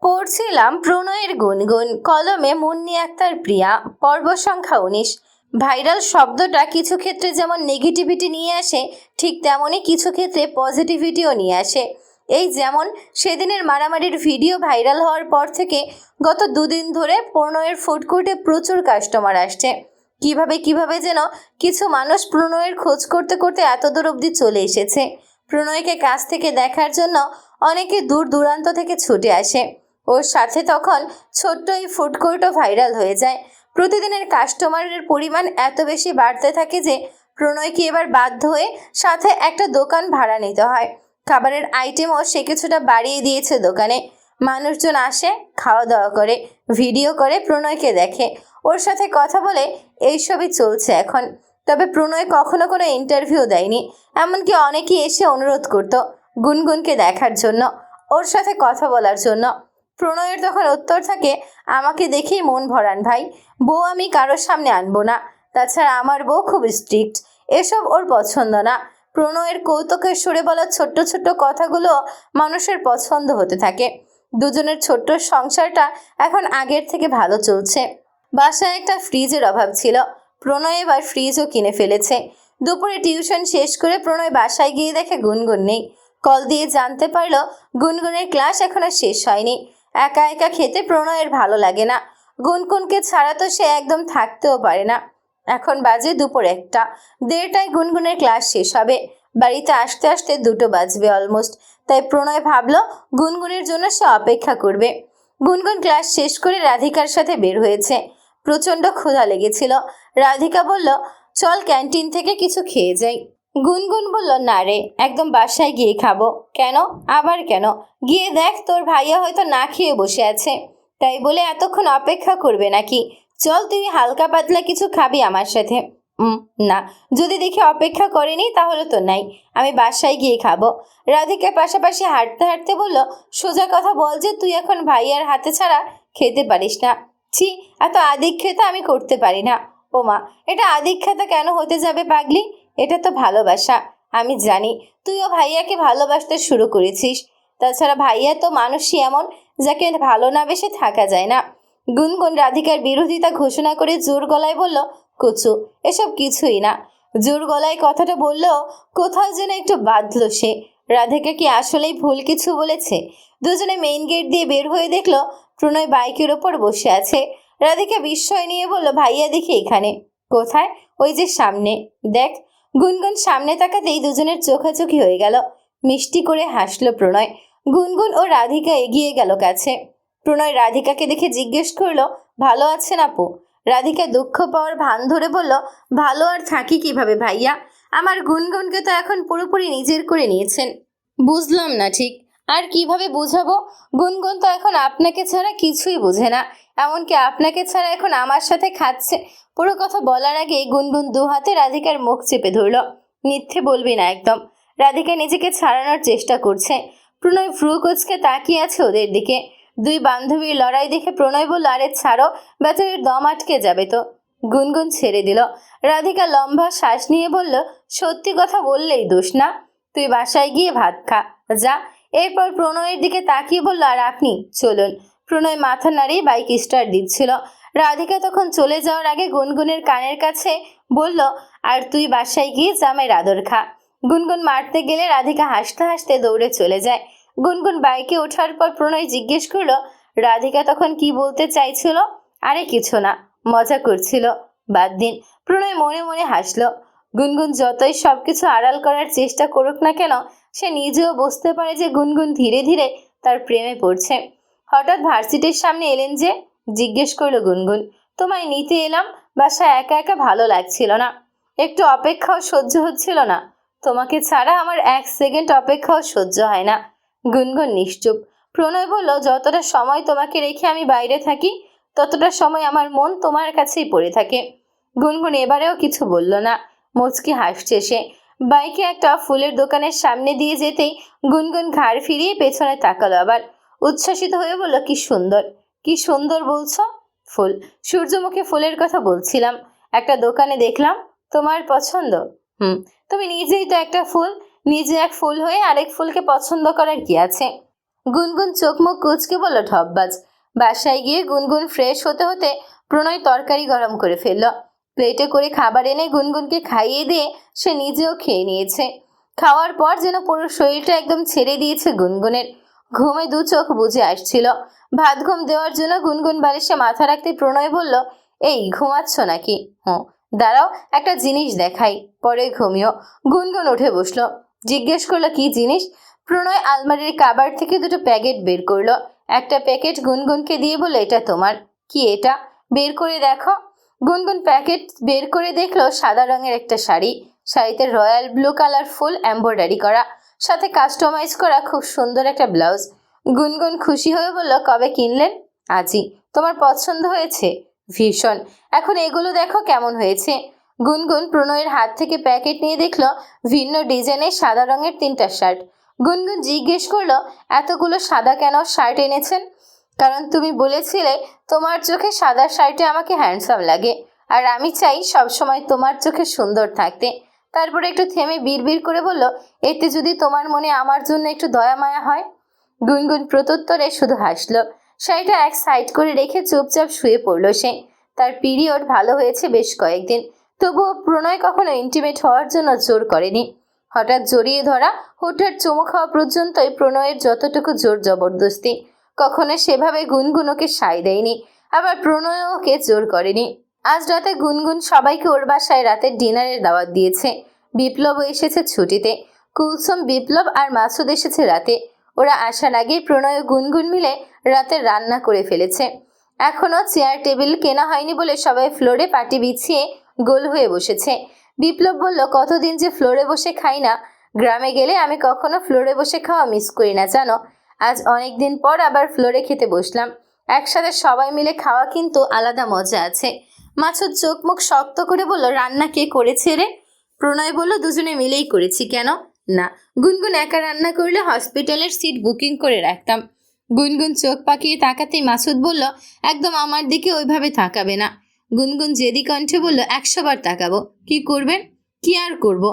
পড়ছিলাম প্রণয়ের গুনগুন, কলমে মুন্নি আক্তার প্রিয়া। পর্ব সংখ্যা 19। ভাইরাল শব্দটা কিছু ক্ষেত্রে যেমন নেগেটিভিটি নিয়ে আসে, ঠিক তেমনই কিছু ক্ষেত্রে পজিটিভিটিও নিয়ে আসে। এই যেমন সেদিনের মারামারির ভিডিও ভাইরাল হওয়ার পর থেকে গত দুদিন ধরে প্রণয়ের ফুড কোর্টে প্রচুর কাস্টমার আসছে। কিভাবে যেন কিছু মানুষ প্রণয়ের খোঁজ করতে করতে এত দূর অবধি চলে এসেছে। প্রণয়কে কাছ থেকে দেখার জন্য অনেকে দূর দূরান্ত থেকে ছুটে আসে। ওর সাথে তখন ছোট্ট এই ফুড কোর্টও ভাইরাল হয়ে যায়। প্রতিদিনের কাস্টমারের পরিমাণ এত বেশি বাড়তে থাকে যে প্রণয়কে এবার বাধ্য হয়ে সাথে একটা দোকান ভাড়া নিতে হয়। খাবারের আইটেমও সে কিছুটা বাড়িয়ে দিয়েছে দোকানে। মানুষজন আসে, খাওয়া দাওয়া করে, ভিডিও করে, প্রণয়কে দেখে, ওর সাথে কথা বলে, এইসবই চলছে এখন। তবে প্রণয় কখনো কোনো ইন্টারভিউ দেয়নি। এমনকি অনেকেই এসে অনুরোধ করত গুনগুনকে দেখার জন্য, ওর সাথে কথা বলার জন্য। প্রণয়ের তখন উত্তর থাকে, আমাকে দেখেই মন ভরান ভাই, বউ আমি কারোর সামনে আনবো না। তাছাড়া আমার বউ খুব স্ট্রিক্ট, এসব ওর পছন্দ না। প্রণয়ের কৌতুকের সুরে বলা ছোট্ট ছোট্ট কথাগুলো মানুষের পছন্দ হতে থাকে। দুজনের ছোট্ট সংসারটা এখন আগের থেকে ভালো চলছে। বাসায় একটা ফ্রিজের অভাব ছিল, প্রণয় এবার ফ্রিজও কিনে ফেলেছে। দুপুরে টিউশন শেষ করে প্রণয় বাসায় গিয়ে দেখে গুনগুন নেই। কল দিয়ে জানতে পারলো গুনগুনের ক্লাস এখনো শেষ হয়নি। একা একা খেতে প্রণয়ের ভালো লাগে না। গুনগুনকে ছাড়া তো সে একদম থাকতেও পারে না। এখন বাজে দুপুর 1টা। 1:30টায় গুনগুনের ক্লাস শেষ হবে। বাড়িতে আসতে আসতে 2টো বাজবে অলমোস্ট। তাই প্রণয় ভাবলো গুনগুনের জন্য সে অপেক্ষা করবে। গুনগুন ক্লাস শেষ করে রাধিকার সাথে বের হয়েছে। প্রচণ্ড ক্ষুধা লেগেছিল। রাধিকা বলল, চল ক্যান্টিন থেকে কিছু খেয়ে যাই। গুনগুন বলল, না রে, একদম বাসায় গিয়ে খাবো। কেন? আবার কেন? গিয়ে দেখ, তোর ভাইয়া হয়তো না খেয়ে বসে আছে। তাই বলে এতক্ষণ অপেক্ষা করবে নাকি? চল, তুই হালকা পাতলা কিছু খাবি আমার সাথে। না, যদি দেখি অপেক্ষা করেনি তাহলে তো নাই, আমি বাসায় গিয়ে খাবো। রাধিকা পাশাপাশি হাঁটতে হাঁটতে বলল, সোজা কথা বল যে তুই এখন ভাইয়ার হাতে ছাড়া খেতে পারিস না। ছি, এত আদিক্ষেতা আমি করতে পারি না। ও মা, এটা আদিক্ষেতা কেন হতে যাবে পাগলি? এটা তো ভালোবাসা। আমি জানি তুইও ভাইয়াকে ভালোবাসতে শুরু করেছিস। তাছাড়া ভাইয়া তো মানুষই এমন, যাকে ভালো না বেশে থাকা যায় না। গুনগুন রাধিকার বিরোধিতা ঘোষণা করে জোর গলায় বলল, কচু, এসব কিছুই না। জোর গলায় কথাটা বললেও কোথাও যেন একটু বাঁধল সে। রাধিকা কি আসলেই ভুল কিছু বলেছে? দুজনে মেইন গেট দিয়ে বের হয়ে দেখলো প্রণয় বাইকের ওপর বসে আছে। রাধিকা বিস্ময় নিয়ে বলল, ভাইয়া দেখি এখানে। কোথায়? ওই যে সামনে দেখ। গুনগুন সামনে তাকাতেই দুজনের চোখাচোখি হয়ে গেল। মিষ্টি করে হাসলো প্রণয়। গুনগুন ও রাধিকা এগিয়ে গেল কাছে। প্রণয় রাধিকাকে দেখে জিজ্ঞেস করলো, ভালো আছেন আপু? রাধিকা দুঃখ পাওয়ার ভান ধরে বলল, ভালো আর থাকি কিভাবে ভাইয়া? আমার গুনগুনকে তো এখন পুরোপুরি নিজের করে নিয়েছেন। বুঝলাম না ঠিক। আর কিভাবে বুঝাবো? গুনগুন তো এখন আপনাকে ছাড়া কিছুই বোঝে না। এমনকি আপনাকে ছাড়া এখন আমার সাথে খাচ্ছে। পুরো কথা বলার আগে গুনগুন 2 হাতে রাধিকার মুখ চেপে ধরল। মিথ্যে বলবি না একদম। রাধিকা নিজেকে ছাড়ানোর চেষ্টা করছে। প্রণয় ভ্রু কুঁচকে তাকিয়ে আছে ওদের দিকে। 2 বান্ধবীর লড়াই দেখে প্রণয় বলল, আরে ছাড়ো, বেচারির দম আটকে যাবে তো। গুনগুন ছেড়ে দিল। রাধিকা লম্বা শ্বাস নিয়ে বলল, সত্যি কথা বললেই দোষ না। তুই বাসায় গিয়ে ভাত খা, যা। এরপর প্রণয়ের দিকে তাকিয়ে বলল, আর আপনি চলুন। প্রণয় মাথা নাড়িয়ে বাইক স্টার্ট দিচ্ছিল। রাধিকা তখন চলে যাওয়ার আগে গুনগুনের কানের কাছে বলল, আর তুই বাসায় গিয়ে জামাইয়ের আদর খা। গুনগুন মারতে গেলে রাধিকা হাসতে হাসতে দৌড়ে চলে যায়। গুনগুন বাইকে ওঠার পর প্রণয় জিজ্ঞেস করলো, রাধিকা তখন কি বলতে চাইছিল? আরে কিছু না, মজা করছিল, বাদ দিন। প্রণয় মনে মনে হাসলো। গুনগুন যতই সবকিছু আড়াল করার চেষ্টা করুক না কেন, সে নিজেও বুঝতে পারে যে গুনগুন ধীরে ধীরে তার প্রেমে পড়ছে। হঠাৎ ভার্সিটির সামনে এলেন যে? জিজ্ঞেস করলো গুনগুন। তোমায় নিতে এলাম। বাসায় একা একা ভালো লাগছিল না, একটু অপেক্ষাও সহ্য হচ্ছিল না। তোমাকে ছাড়া আমার 1 সেকেন্ড অপেক্ষাও সহ্য হয় না। গুনগুন নিশ্চুপ। প্রণয় বলল, যতটা সময় তোমাকে রেখে আমি বাইরে থাকি ততটা সময় আমার মন তোমার কাছেই পড়ে থাকে। গুনগুন এবারেও কিছু বলল না, মুচকি হাসছে সে। বাইকে একটা ফুলের দোকানের সামনে দিয়ে যেতেই গুনগুন ঘাড় ফিরিয়ে পেছনে তাকালো আবার। উচ্ছ্বাসিত হয়ে বলল, কি সুন্দর। কি সুন্দর বলছো? ফুল, সূর্যমুখী ফুলের কথা বলছিলাম। একটা দোকানে দেখলাম, তোমার পছন্দ। তুমি নিজেই তো একটা ফুল। নিজে এক ফুল হয়ে আরেক ফুলকে পছন্দ করার কি আছে? গুনগুন চোখ মুখ কুচকে বলল ঠপবাজ। বাসায় গিয়ে গুনগুন ফ্রেশ হতে হতে প্রণয় তরকারি গরম করে ফেলল। প্লেটে করে খাবার এনে গুনগুনকে খাইয়ে দিয়ে সে নিজেও খেয়ে নিয়েছে। খাওয়ার পর যেন পুরো শরীরটা একদম ছেড়ে দিয়েছে গুনগুনের। ঘুমে দু চোখ বুজে আসছিল। ভাত ঘুম দেওয়ার জন্য গুনগুন বালিশে মাথা রাখতে প্রণয় বলল, এই ঘুমাচ্ছ নাকি? হুঁ, দাঁড়াও একটা জিনিস দেখাই, পরে ঘুমিও। গুনগুন উঠে বসলো। জিজ্ঞেস করলো কি জিনিস? প্রণয় আলমারির কাবার্ড থেকে দুটো প্যাকেট বের করলো। একটা প্যাকেট গুনগুনকে দিয়ে বলল, এটা তোমার। কি এটা? বের করে দেখো। গুনগুন প্যাকেট বের করে দেখলো সাদা রঙের একটা শাড়ি। শাড়িতে রয়্যাল ব্লু কালার ফুল এমব্রয়ডারি করা, সাথে কাস্টমাইজ করা খুব সুন্দর একটা ব্লাউজ। গুনগুন খুশি হয়ে বলল, কবে কিনলেন? আজই। তোমার পছন্দ হয়েছে? ভীষণ। এখন এগুলো দেখো কেমন হয়েছে। গুনগুন প্রণয়ের হাত থেকে প্যাকেট নিয়ে দেখলো ভিন্ন ডিজাইনের সাদা রঙের 3টা শার্ট। গুনগুন জিজ্ঞেস করলো, এতগুলো সাদা কেন শার্ট এনেছেন? কারণ তুমি বলেছিলে তোমার চোখে সাদা শার্টে আমাকে হ্যান্ডসাম লাগে, আর আমি চাই সবসময় তোমার চোখে সুন্দর থাকতে। তারপরে একটু থেমে বিড়বিড় করে বলল, এতে যদি তোমার মনে আমার জন্য একটু দয়া মায়া হয়। গুনগুন প্রত্যুত্তরে শুধু হাসলো। শাড়িটা এক সাইড করে রেখে চুপচাপ শুয়ে পড়ল সে। তার পিরিয়ড ভালো হয়েছে বেশ কয়েকদিন, তবুও প্রণয় কখনো ইন্টিমেট হওয়ার জন্য জোর করেনি। হঠাৎ জড়িয়ে ধরা, হুটহাট চুমু খাওয়া পর্যন্তই প্রণয়ের যতটুকু জোর জবরদস্তি। কখনো সেভাবে গুনগুন ওকে সায় দেয়নি, আবার প্রণয় ওকে জোর করেনি। আজ রাতে গুনগুন সবাইকে ওর বাসায় রাতের ডিনারের দাওয়াত দিয়েছে। বিপ্লবও এসেছে ছুটিতে। কুলসুম, বিপ্লব আর মাসুদ এসেছে রাতে। ওরা আসার আগেই প্রণয় ও গুনগুন মিলে রাতের রান্না করে ফেলেছে। এখনো চেয়ার টেবিল কেনা হয়নি বলে সবাই ফ্লোরে পাটি বিছিয়ে গোল হয়ে বসেছে। বিপ্লব বলল, কতদিন যে ফ্লোরে বসে খাই না। গ্রামে গেলে আমি কখনো ফ্লোরে বসে খাওয়া মিস করি না জানো। আজ অনেক দিন পর আবার ফ্লোরে খেতে বসলাম। একসাথে সবাই মিলে খাওয়া কিন্তু আলাদা মজা আছে। মাসুদ চোখ মুখ শক্ত করে বলল, রান্না কে করেছে রে? প্রণয় বলল, দুজনে মিলেই করেছি। কেন? না, গুনগুন একা রান্না করলে হসপিটালের সিট বুকিং করে রাখতাম। গুনগুন চোখ পাকিয়ে তাকাতেই মাসুদ বলল, একদম আমার দিকে ওইভাবে তাকাবে না। গুনগুন জেদি কণ্ঠে বলল, 100 বার তাকাবো। কি করবেন? কি আর করব,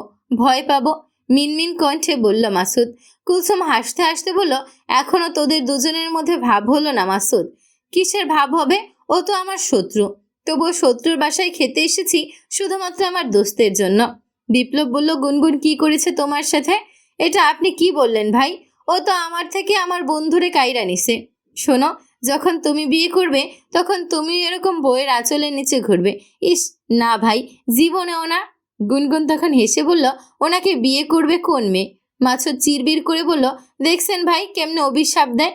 ভয় পাবো। মিনমিন কণ্ঠে বলল মাসুদ। কুলসুম হাসতে হাসতে বলল, এখনো তোদের দুজনের মধ্যে ভাব হলো না মাসুদ? কিসের ভাব হবে? ও তো আমার শত্রু, তবুও শত্রুর বাসায় খেতে এসেছি শুধুমাত্র আমার দোস্তের জন্য। বিপ্লব বলল, গুনগুন কি করেছে তোমার সাথে? এটা আপনি কি বললেন ভাই? ও তো আমার থেকে আমার বন্ধুরে কাইরা নিছে। শোনো, যখন তুমি বিয়ে করবে তখন তুমি এরকম বইয়ের আঁচলের নিচে ঘুরবে। ইস না ভাই, জীবনেও না। গুনগুন তখন হেসে বলল, ওনাকে বিয়ে করবে কোন মেয়ে? মাসুদ চিরবির করে বলল, দেখছেন ভাই কেমনে অভিশাপ দেয়।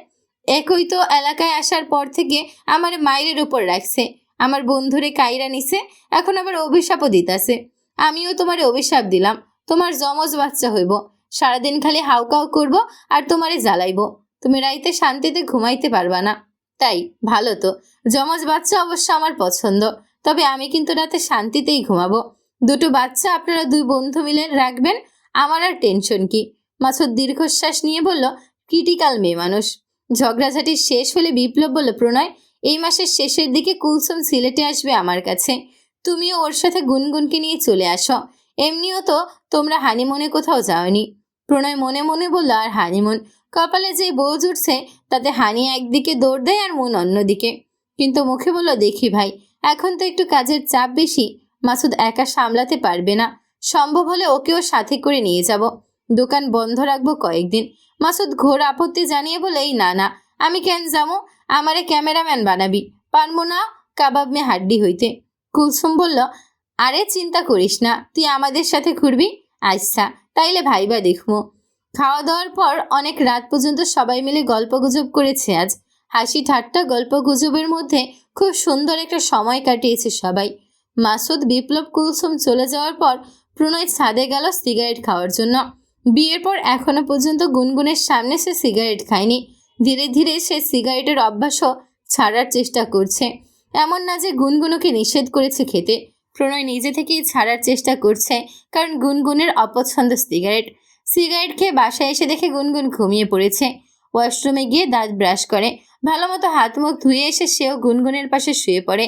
একই তো এলাকায় আসার পর থেকে আমার মায়ের উপর রাখছে, আমার বন্ধুরে কাইরা নিছে, এখন আবার অভিশাপও দিতাছে। আমিও তোমারে অভিশাপ দিলাম, তোমার যমজ বাচ্চা হইব। সারাদিন খালি হাউকাউ করব আর তোমারে জ্বালাইব। তুমি রাইতে শান্তিতে ঘুমাইতে পারবা না। তাই ভালো তো, যমজ বাচ্চা অবশ্য আমার পছন্দ, তবে আমি কিন্তু রাতে শান্তিতেই ঘুমাবো। দুটো বাচ্চা আপনারা 2 বন্ধু মিলে রাখবেন, আমার আর টেনশন কি। মাসুদ দীর্ঘশ্বাস নিয়ে বলল, ক্রিটিক্যাল মেয়ে মানুষ। ঝগড়াঝাটি শেষ হলে বিপ্লব বলল, প্রণয়, এই মাসের শেষের দিকে কুলসুম সিলেটে আসবে আমার কাছে। তুমিও ওর সাথে গুনগুনকে নিয়ে চলে আসো। এমনিও তো তোমরা হানিমুনে কোথাও যাওনি। প্রণয় মনে মনে বলল, আর হানিমুন? কপালে যে বউ জুটছে তাতে হানি একদিকে দৌড় দেয় আর মন অন্যদিকে। কিন্তু মুখে বলল, দেখি ভাই, এখন তো একটু কাজের চাপ বেশি, মাসুদ একা সামলাতে পারবে না। সম্ভব হলে ওকেও সাথে করে নিয়ে যাব, দোকান বন্ধ রাখবো কয়েকদিন। মাসুদ ঘোর আপত্তি জানিয়ে বলে, এই না না, আমি কেন যাবো? আমারে ক্যামেরাম্যান বানাবি, পারবো না কাবাব মে হাড্ডি হইতে। কুলসুম বলল, আরে চিন্তা করিস না, তুই আমাদের সাথে ঘুরবি। আচ্ছা, তাইলে ভাইবা দেখবো। খাওয়া দাওয়ার পর অনেক রাত পর্যন্ত সবাই মিলে গল্পগুজব করেছে আজ। হাসি ঠাট্টা গল্প গুজবের মধ্যে খুব সুন্দর একটা সময় কাটিয়েছে সবাই। মাসুদ, বিপ্লব, কুলসুম চলে যাওয়ার পর প্রণয় ছাদে গেল সিগারেট খাওয়ার জন্য। বিয়ের পর এখনো পর্যন্ত গুনগুনের সামনে সে সিগারেট খায়নি। ধীরে ধীরে সে সিগারেটের অভ্যাসও ছাড়ার চেষ্টা করছে। এমন না যে গুনগুনকে নিষেধ করেছে খেতে, প্রণয় নিজে থেকেই ছাড়ার চেষ্টা করছে, কারণ গুনগুনের অপছন্দ সিগারেট। সিগারেট খেয়ে বাসায় এসে দেখে গুনগুন ঘুমিয়ে পড়েছে। ওয়াশরুমে গিয়ে দাঁত ব্রাশ করে ভালো মতো হাত মুখ ধুয়ে এসে সেও গুনগুনের পাশে শুয়ে পড়ে।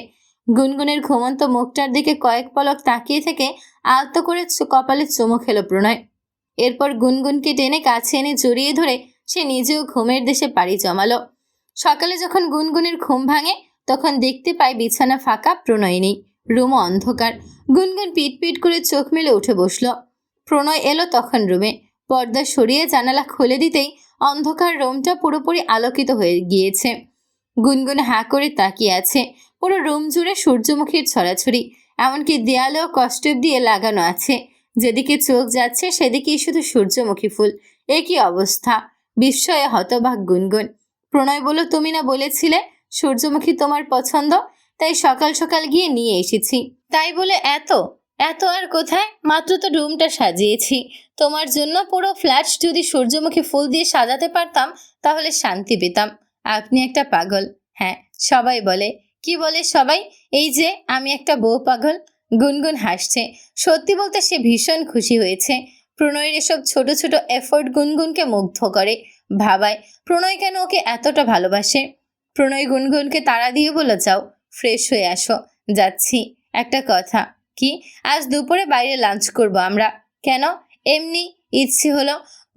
গুনগুনের ঘুমন্ত মুখটার দিকে কয়েক পলক তাকিয়ে থেকে আলতো করে কপালে চুমু খেলো প্রণয়। এরপর গুনগুনকে টেনে কাছে এনে জড়িয়ে ধরে সে নিজেও ঘুমের দেশে পাড়ি জমালো। সকালে যখন গুনগুনের ঘুম ভাঙে তখন দেখতে পায় বিছানা ফাঁকা, প্রণয় নেই, রুমও অন্ধকার। গুনগুন পিট পিট করে চোখ মেলে উঠে বসলো। প্রণয় এলো তখন রুমে। পর্দা সরিয়ে জানালা খুলে দিতেই অন্ধকার রুমটা পুরোপুরি আলোকিত হয়ে গিয়েছে। গুনগুন হাঁ করে তাকিয়ে আছে। পুরো রুম জুড়ে সূর্যমুখীর ছড়াছড়ি, এমনকি দেয়ালেও কস্টেপ দিয়ে লাগানো আছে। যেদিকে চোখ যাচ্ছে সেদিকেই শুধু সূর্যমুখী ফুল। এ কি অবস্থা! বিস্ময়ে হতবাক গুনগুন। প্রণয় বলল, তুমি না বলেছিলে সূর্যমুখী তোমার পছন্দ, তাই সকাল সকাল গিয়ে নিয়ে এসেছি। তাই বলে এত এত আর কোথায়? মাত্র তো রুমটা সাজিয়েছি। তোমার জন্য পুরো ফ্ল্যাট যদি সূর্যমুখী ফুল দিয়ে সাজাতে পারতাম তাহলে শান্তি পেতাম। আপনি একটা পাগল। হ্যাঁ, সবাই বলে। কি বলে সবাই? এই যে আমি একটা বউ পাগল। গুনগুন হাসছে। সত্যি বলতে সে ভীষণ খুশি হয়েছে। প্রণয়ের এসব ছোট ছোট এফোর্ট গুনগুনকে মুগ্ধ করে। ভাবায় প্রণয় কেন ওকে এতটা ভালোবাসে। প্রণয় গুনগুনকে তাড়া দিয়ে বলে, যাও ফ্রেশ হয়ে আসো। যাচ্ছি। একটা কথা। কি? আজ দুপুরে বাইরে লাঞ্চ করব আমরা। কেন? এমনি ইচ্ছে হলো।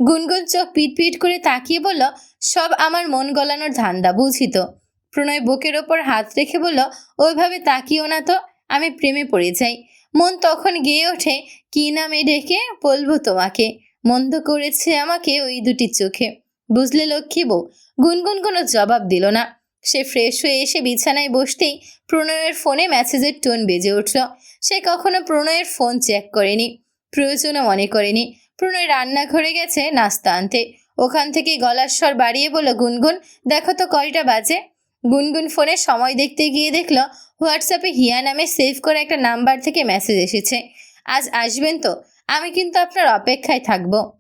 গুনগুন চোখ পিট পিট করে তাকিয়ে বলল, সব আমার মন গলানোর ধান্দা, বুঝি তো। প্রণয় বুকের ওপর হাত রেখে বলল, ওইভাবে তাকিও না তো, আমি প্রেমে পড়ে যাই। মন তখন গেয়ে ওঠে, কি নামে ডেকে বলবো তোমাকে। মন্দ করেছে আমাকে ওই দুটি চোখে। বুঝলে লক্ষ্মী বউ? গুনগুন কোনো জবাব দিল না। সে ফ্রেশ হয়ে এসে বিছানায় বসতেই প্রণয়ের ফোনে মেসেজের টোন বেজে উঠল। সে কখনো প্রণয়ের ফোন চেক করেনি, প্রয়োজনও মনে করেনি। প্রণয় রান্নাঘরে গেছে নাস্তা আনতে। ওখান থেকে গলার স্বর বাড়িয়ে বলল, গুনগুন দেখো তো কয়টা বাজে। গুনগুন ফোনে সময় দেখতে গিয়ে দেখল হোয়াটসঅ্যাপে হিয়া নামে সেভ করে একটা নাম্বার থেকে মেসেজ এসেছে। আজ আসবেন তো? আমি কিন্তু আপনার অপেক্ষায় থাকবো।